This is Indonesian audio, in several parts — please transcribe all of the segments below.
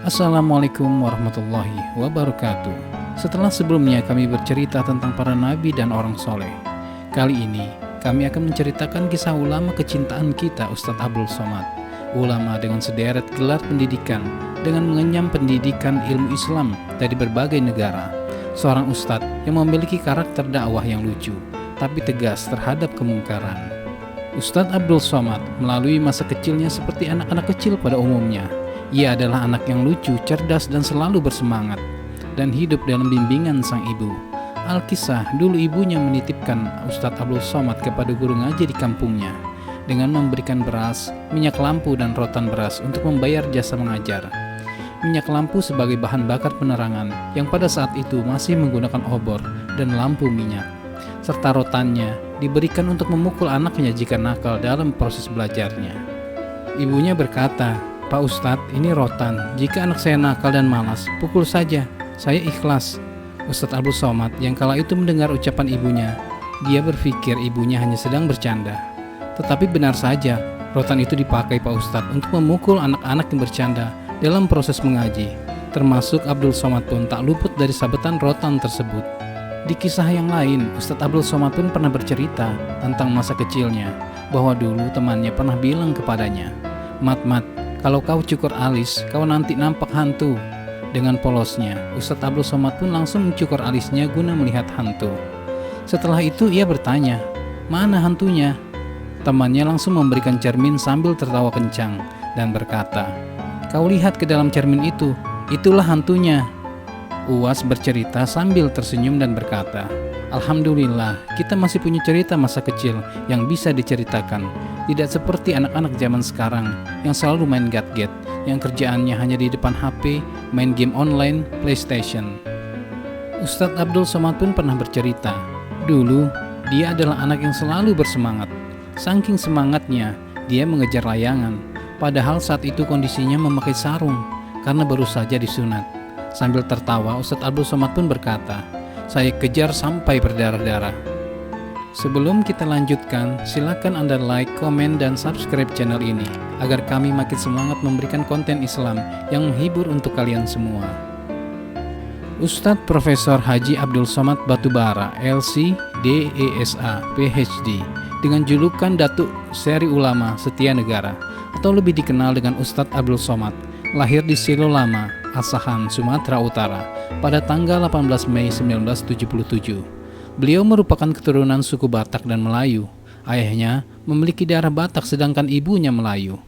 Assalamualaikum warahmatullahi wabarakatuh. Setelah sebelumnya kami bercerita tentang para nabi dan orang soleh, kali ini kami akan menceritakan kisah ulama kecintaan kita, Ustadz Abdul Somad. Ulama dengan sederet gelar pendidikan, dengan mengenyam pendidikan ilmu Islam dari berbagai negara. Seorang ustadz yang memiliki karakter dakwah yang lucu, tapi tegas terhadap kemungkaran. Ustadz Abdul Somad melalui masa kecilnya seperti anak-anak kecil pada umumnya. Ia adalah anak yang lucu, cerdas, dan selalu bersemangat, dan hidup dalam bimbingan sang ibu. Alkisah, dulu ibunya menitipkan Ustadz Abdul Somad kepada guru ngaji di kampungnya, dengan memberikan beras, minyak lampu, dan rotan beras untuk membayar jasa mengajar. Minyak lampu sebagai bahan bakar penerangan, yang pada saat itu masih menggunakan obor dan lampu minyak, serta rotannya diberikan untuk memukul anaknya jika nakal dalam proses belajarnya. Ibunya berkata, "Pak Ustadz, ini rotan. Jika anak saya nakal dan malas, pukul saja. Saya ikhlas." Ustadz Abdul Somad yang kala itu mendengar ucapan ibunya, dia berpikir ibunya hanya sedang bercanda. Tetapi benar saja, rotan itu dipakai Pak Ustadz untuk memukul anak-anak yang bercanda dalam proses mengaji. Termasuk Abdul Somad pun tak luput dari sabetan rotan tersebut. Di kisah yang lain, Ustadz Abdul Somad pun pernah bercerita tentang masa kecilnya, bahwa dulu temannya pernah bilang kepadanya, "Mat, kalau kau cukur alis, kau nanti nampak hantu." Dengan polosnya, Ustadz Abdul Somad pun langsung mencukur alisnya guna melihat hantu. Setelah itu ia bertanya, "Mana hantunya?" Temannya langsung memberikan cermin sambil tertawa kencang dan berkata, "Kau lihat ke dalam cermin itu, itulah hantunya." Uwas bercerita sambil tersenyum dan berkata, "Alhamdulillah, kita masih punya cerita masa kecil yang bisa diceritakan. Tidak seperti anak-anak zaman sekarang yang selalu main gadget, yang kerjaannya hanya di depan HP, main game online, PlayStation." Ustadz Abdul Somad pun pernah bercerita, dulu dia adalah anak yang selalu bersemangat. Saking semangatnya, dia mengejar layangan, padahal saat itu kondisinya memakai sarung karena baru saja disunat. Sambil tertawa, Ustadz Abdul Somad pun berkata, "Saya kejar sampai berdarah-darah." Sebelum kita lanjutkan, silakan Anda like, komen, dan subscribe channel ini agar kami makin semangat memberikan konten Islam yang menghibur untuk kalian semua. Ustadz Profesor Haji Abdul Somad Batubara, LC, DESA, PhD, dengan julukan Datuk Seri Ulama Setia Negara, atau lebih dikenal dengan Ustadz Abdul Somad, lahir di Silo Lama, Asahan, Sumatera Utara, pada tanggal 18 Mei 1977. Beliau merupakan keturunan suku Batak dan Melayu. Ayahnya memiliki darah Batak sedangkan ibunya Melayu.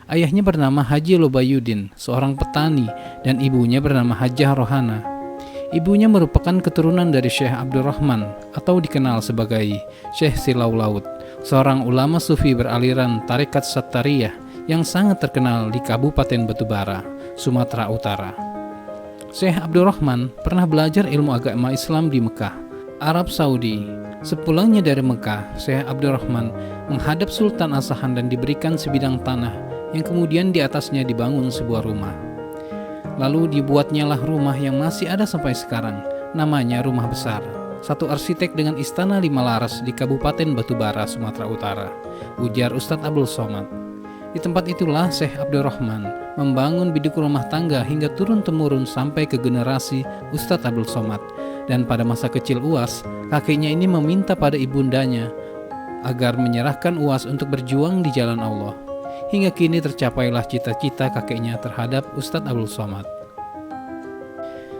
Ayahnya bernama Haji Lobayudin, seorang petani, dan ibunya bernama Hajah Rohana. Ibunya merupakan keturunan dari Syekh Abdurrahman atau dikenal sebagai Syekh Silau Laut, seorang ulama sufi beraliran tarekat Sattariyah yang sangat terkenal di Kabupaten Batubara, Sumatera Utara. Syekh Abdurrahman pernah belajar ilmu agama Islam di Mekah, Arab Saudi. Sepulangnya dari Mekah, Syekh Abdurrahman menghadap Sultan Asahan dan diberikan sebidang tanah yang kemudian di atasnya dibangun sebuah rumah. Lalu dibuatnyalah rumah yang masih ada sampai sekarang, namanya Rumah Besar, satu arsitek dengan istana 5 laras di Kabupaten Batubara, Sumatera Utara, ujar Ustadz Abdul Somad. Di tempat itulah Syekh Abdurrahman membangun biduk rumah tangga hingga turun-temurun sampai ke generasi Ustadz Abdul Somad. Dan pada masa kecil Uwas, kakeknya ini meminta pada ibundanya agar menyerahkan Uwas untuk berjuang di jalan Allah. Hingga kini tercapailah cita-cita kakeknya terhadap Ustadz Abdul Somad.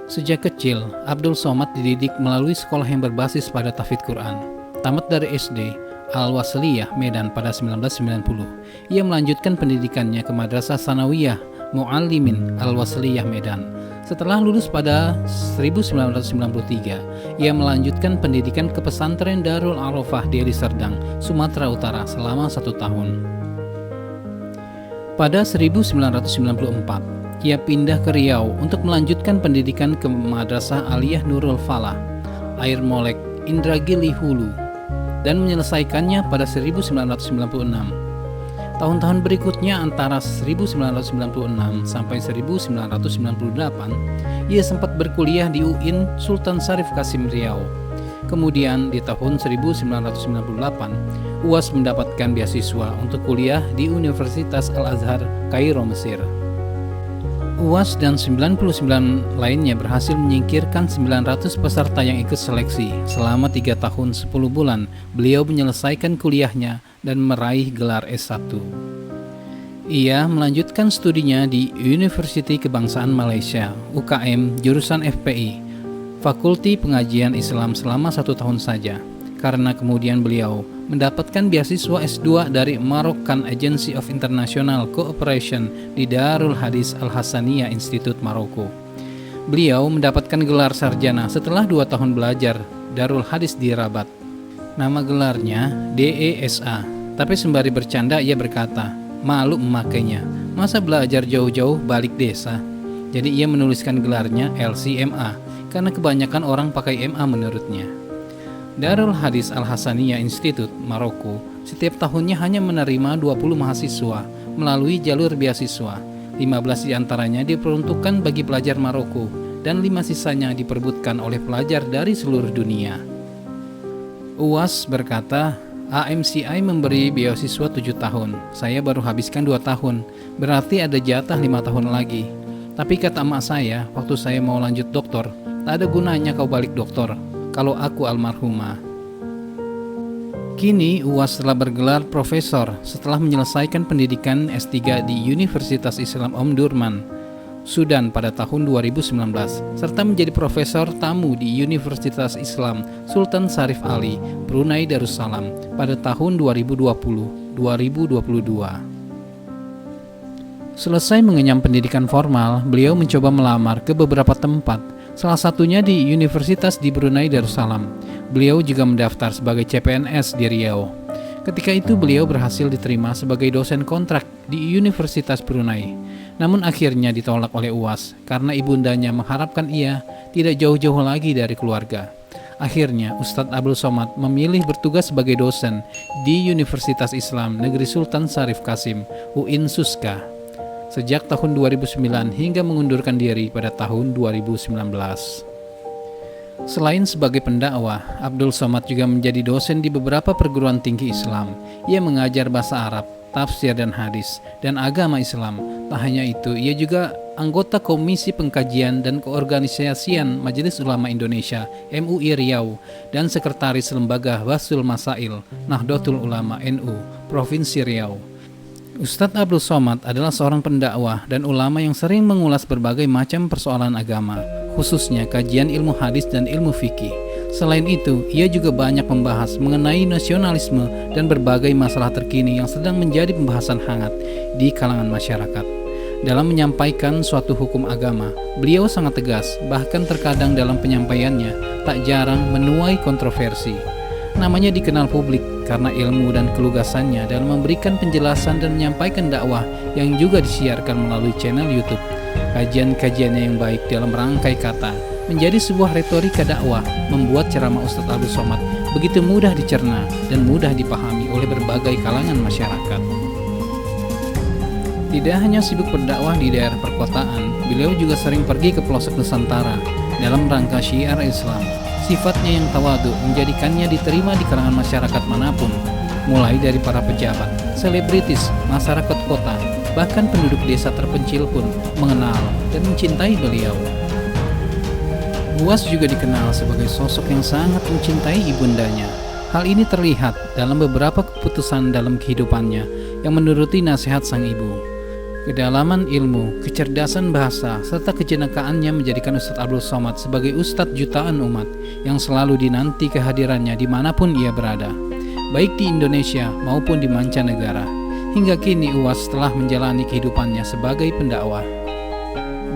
Sejak kecil, Abdul Somad dididik melalui sekolah yang berbasis pada tahfidz Quran. Tamat dari SD Al-Wasliyah Medan pada 1990. Ia melanjutkan pendidikannya ke Madrasah Sanawiyah Muallimin Al-Wasliyah Medan. Setelah lulus pada 1993, ia melanjutkan pendidikan ke pesantren Darul Arafah di Serdang, Sumatera Utara selama 1 tahun. Pada 1994, ia pindah ke Riau untuk melanjutkan pendidikan ke Madrasah Aliyah Nurul Falah, Air Molek, Indragiri Hulu, dan menyelesaikannya pada 1996. Tahun-tahun berikutnya antara 1996 sampai 1998, ia sempat berkuliah di UIN Sultan Syarif Kasim Riau. Kemudian di tahun 1998, Uwas mendapatkan beasiswa untuk kuliah di Universitas Al-Azhar, Kairo, Mesir. UAS dan 99 lainnya berhasil menyingkirkan 900 peserta yang ikut seleksi. Selama 3 tahun 10 bulan, beliau menyelesaikan kuliahnya dan meraih gelar S1. Ia melanjutkan studinya di Universiti Kebangsaan Malaysia, UKM, jurusan FPI, Fakulti Pengajian Islam selama 1 tahun saja, karena kemudian beliau mendapatkan beasiswa S2 dari Moroccan Agency of International Cooperation di Darul Hadis Al-Hasaniyah Institute Maroko. Beliau mendapatkan gelar sarjana setelah 2 tahun belajar Darul Hadis di Rabat. Nama gelarnya DESA, tapi sembari bercanda ia berkata, malu memakainya, masa belajar jauh-jauh balik desa. Jadi ia menuliskan gelarnya LCMA, karena kebanyakan orang pakai MA menurutnya. Darul Hadis Al-Hasaniyah Institute Maroko setiap tahunnya hanya menerima 20 mahasiswa melalui jalur beasiswa. 15 diantaranya diperuntukkan bagi pelajar Maroko dan 5 sisanya diperebutkan oleh pelajar dari seluruh dunia. UAS berkata, AMCI memberi beasiswa 7 tahun, saya baru habiskan 2 tahun, berarti ada jatah 5 tahun lagi. Tapi kata emak saya, waktu saya mau lanjut doktor, tak ada gunanya kau balik doktor, kalau aku almarhumah. Kini UAS telah bergelar profesor setelah menyelesaikan pendidikan S3 di Universitas Islam Omdurman, Sudan pada tahun 2019, serta menjadi profesor tamu di Universitas Islam Sultan Syarif Ali, Brunei Darussalam pada tahun 2020-2022. Selesai mengenyam pendidikan formal, beliau mencoba melamar ke beberapa tempat, salah satunya di Universitas di Brunei Darussalam. Beliau juga mendaftar sebagai CPNS di Riau. Ketika itu beliau berhasil diterima sebagai dosen kontrak di Universitas Brunei. Namun akhirnya ditolak oleh UAS karena ibundanya mengharapkan ia tidak jauh-jauh lagi dari keluarga. Akhirnya Ustadz Abdul Somad memilih bertugas sebagai dosen di Universitas Islam Negeri Sultan Syarif Qasim, UIN Suska, sejak tahun 2009 hingga mengundurkan diri pada tahun 2019. Selain sebagai pendakwah, Abdul Somad juga menjadi dosen di beberapa perguruan tinggi Islam. Ia mengajar bahasa Arab, tafsir dan hadis, dan agama Islam. Tak hanya itu, ia juga anggota Komisi Pengkajian dan Keorganisasian Majelis Ulama Indonesia MUI Riau dan Sekretaris Lembaga Basul Masail Nahdlatul Ulama NU Provinsi Riau. Ustadz Abdul Somad adalah seorang pendakwah dan ulama yang sering mengulas berbagai macam persoalan agama, khususnya kajian ilmu hadis dan ilmu fikih. Selain itu, ia juga banyak membahas mengenai nasionalisme dan berbagai masalah terkini yang sedang menjadi pembahasan hangat di kalangan masyarakat. Dalam menyampaikan suatu hukum agama, beliau sangat tegas, bahkan terkadang dalam penyampaiannya tak jarang menuai kontroversi. Namanya dikenal publik karena ilmu dan kelugasannya dalam memberikan penjelasan dan menyampaikan dakwah yang juga disiarkan melalui channel YouTube. Kajian-kajiannya yang baik dalam rangkai kata menjadi sebuah retorika dakwah membuat ceramah Ustadz Abdul Somad begitu mudah dicerna dan mudah dipahami oleh berbagai kalangan masyarakat. Tidak hanya sibuk berdakwah di daerah perkotaan, beliau juga sering pergi ke pelosok Nusantara dalam rangka syiar Islam. Sifatnya yang tawadu menjadikannya diterima di kalangan masyarakat manapun, mulai dari para pejabat, selebritis, masyarakat kota, bahkan penduduk desa terpencil pun mengenal dan mencintai beliau. UAS juga dikenal sebagai sosok yang sangat mencintai ibundanya. Hal ini terlihat dalam beberapa keputusan dalam kehidupannya yang menuruti nasihat sang ibu. Kedalaman ilmu, kecerdasan bahasa, serta kejenakaannya menjadikan Ustadz Abdul Somad sebagai ustadz jutaan umat yang selalu dinanti kehadirannya dimanapun ia berada, baik di Indonesia maupun di mancanegara. Hingga kini UAS telah menjalani kehidupannya sebagai pendakwah.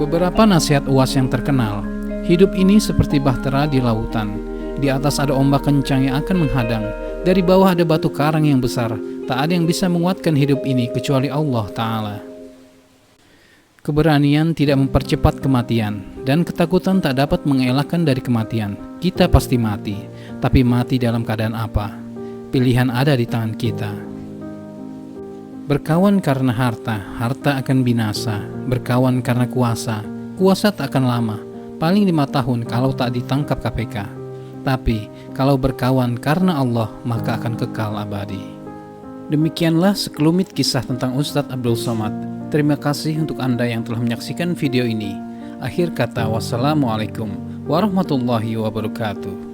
Beberapa nasihat UAS yang terkenal, hidup ini seperti bahtera di lautan. Di atas ada ombak kencang yang akan menghadang, dari bawah ada batu karang yang besar. Tak ada yang bisa menguatkan hidup ini kecuali Allah Ta'ala. Keberanian tidak mempercepat kematian, dan ketakutan tak dapat mengelakkan dari kematian. Kita pasti mati, tapi mati dalam keadaan apa? Pilihan ada di tangan kita. Berkawan karena harta, harta akan binasa. Berkawan karena kuasa, kuasa tak akan lama, paling 5 tahun kalau tak ditangkap KPK. Tapi kalau berkawan karena Allah, maka akan kekal abadi. Demikianlah sekelumit kisah tentang Ustadz Abdul Somad. Terima kasih untuk Anda yang telah menyaksikan video ini. Akhir kata, wassalamualaikum warahmatullahi wabarakatuh.